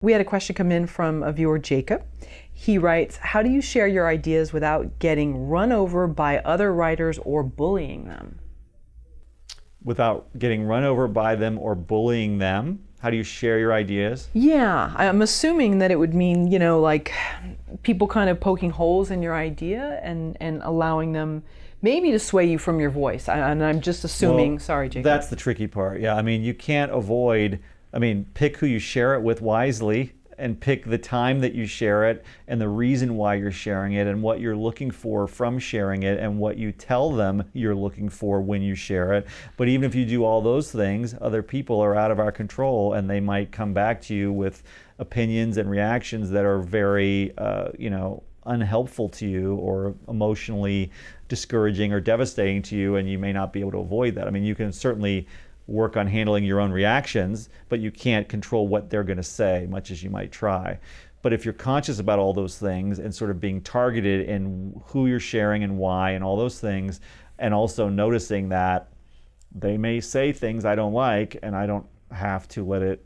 We had a question come in from a viewer, Jacob. He writes, how do you share your ideas without getting run over by other writers or bullying them? Without getting run over by them or bullying them? How do you share your ideas? Yeah, I'm assuming that it would mean, like people kind of poking holes in your idea and allowing them maybe to sway you from your voice. And I'm just assuming, well, sorry, Jacob. That's the tricky part. Yeah, I mean, you can't avoid, pick who you share it with wisely and pick the time that you share it and the reason why you're sharing it and what you're looking for from sharing it and what you tell them you're looking for when you share it. But even if you do all those things, other people are out of our control and they might come back to you with opinions and reactions that are very, unhelpful to you or emotionally discouraging or devastating to you, and you may not be able to avoid that. I mean, you can certainly work on handling your own reactions, but you can't control what they're going to say, much as you might try. But if you're conscious about all those things and sort of being targeted in who you're sharing and why and all those things, and also noticing that they may say things I don't like and I don't have to let it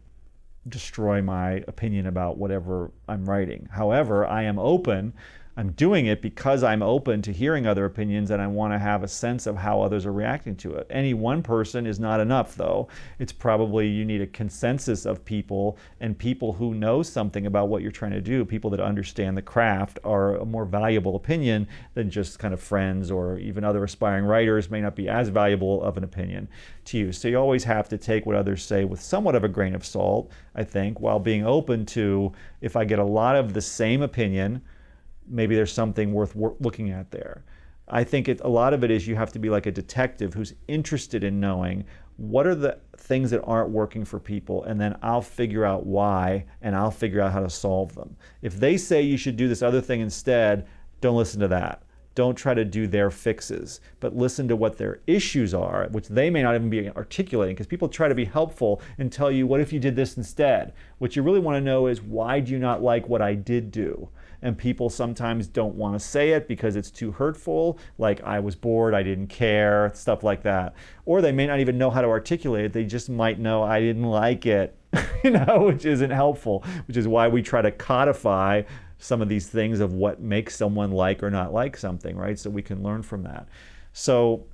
destroy my opinion about whatever I'm writing. However, I am open. I'm doing it because I'm open to hearing other opinions and I want to have a sense of how others are reacting to it. Any one person is not enough, though. It's probably you need a consensus of people, and people who know something about what you're trying to do, people that understand the craft, are a more valuable opinion than just kind of friends or even other aspiring writers may not be as valuable of an opinion to you. So you always have to take what others say with somewhat of a grain of salt, I think, while being open to, if I get a lot of the same opinion, maybe there's something worth looking at there. I think a lot of it is you have to be like a detective who's interested in knowing what are the things that aren't working for people, and then I'll figure out why, and I'll figure out how to solve them. If they say you should do this other thing instead, don't listen to that. Don't try to do their fixes, but listen to what their issues are, which they may not even be articulating, because people try to be helpful and tell you, what if you did this instead? What you really want to know is, why do you not like what I did do? And people sometimes don't want to say it because it's too hurtful, like I was bored, I didn't care, stuff like that. Or they may not even know how to articulate it, they just might know I didn't like it, which isn't helpful, which is why we try to codify some of these things of what makes someone like or not like something, right? So we can learn from that. So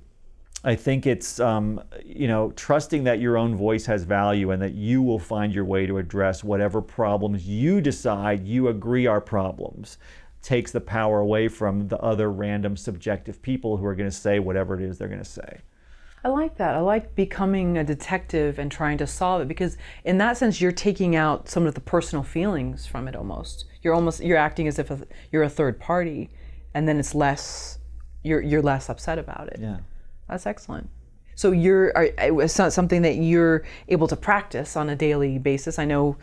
I think it's, trusting that your own voice has value and that you will find your way to address whatever problems you decide you agree are problems, takes the power away from the other random subjective people who are going to say whatever it is they're going to say. I like that. I like becoming a detective and trying to solve it, because in that sense you're taking out some of the personal feelings from it almost. You're acting as if you're a third party, and then it's less, you're less upset about it. Yeah. That's excellent. So it's not something that you're able to practice on a daily basis. I know,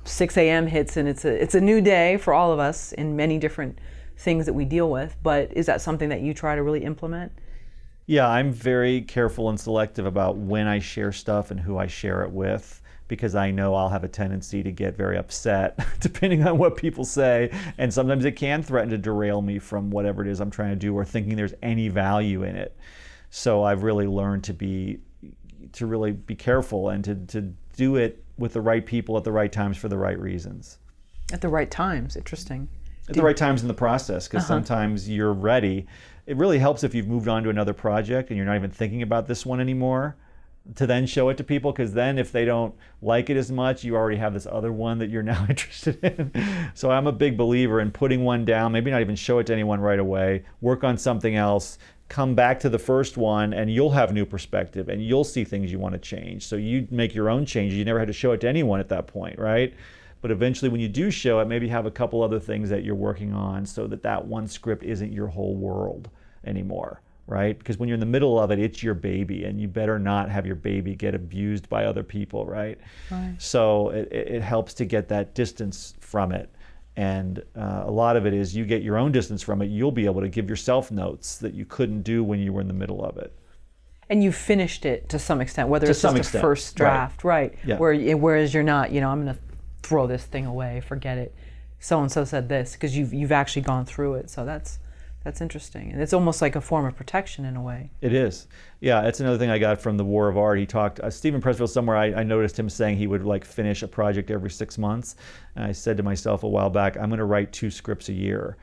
6 a.m. hits and it's a new day for all of us in many different things that we deal with, but is that something that you try to really implement? Yeah, I'm very careful and selective about when I share stuff and who I share it with, because I know I'll have a tendency to get very upset depending on what people say, and sometimes it can threaten to derail me from whatever it is I'm trying to do or thinking there's any value in it. So I've really learned to really be careful and to do it with the right people at the right times for the right reasons. At the right times, interesting. At the right times in the process, because sometimes you're ready. It really helps if you've moved on to another project and you're not even thinking about this one anymore, to then show it to people, because then if they don't like it as much, you already have this other one that you're now interested in. So I'm a big believer in putting one down, maybe not even show it to anyone right away, work on something else, come back to the first one, and you'll have new perspective and you'll see things you want to change. So you make your own changes. You never had to show it to anyone at that point, right? But eventually when you do show it, maybe have a couple other things that you're working on so that one script isn't your whole world anymore, right? Because when you're in the middle of it, it's your baby, and you better not have your baby get abused by other people, right? So it helps to get that distance from it. And a lot of it is you get your own distance from it, you'll be able to give yourself notes that you couldn't do when you were in the middle of it. And you finished it to some extent, whether it's just a first draft, right? Yeah. Whereas you're not, I'm going to throw this thing away, forget it. So-and-so said this, because you've actually gone through it. So that's That's interesting. And it's almost like a form of protection in a way. It is. Yeah, it's another thing I got from the War of Art. He talked, Stephen Pressfield, somewhere I noticed him saying he would like finish a project every 6 months. And I said to myself a while back, I'm going to write 2 scripts a year.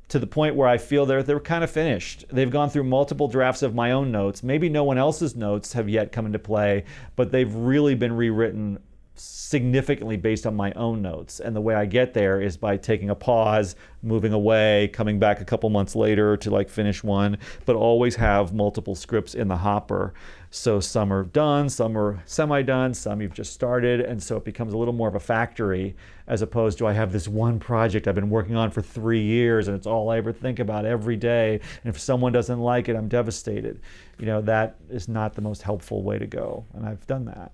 To the point where I feel they're kind of finished. They've gone through multiple drafts of my own notes. Maybe no one else's notes have yet come into play, but they've really been rewritten significantly based on my own notes. And the way I get there is by taking a pause, moving away, coming back a couple months later to like finish one, but always have multiple scripts in the hopper. So some are done, some are semi-done, some you've just started, and so it becomes a little more of a factory as opposed to I have this one project I've been working on for 3 years and it's all I ever think about every day, and if someone doesn't like it, I'm devastated. You know, that is not the most helpful way to go, and I've done that.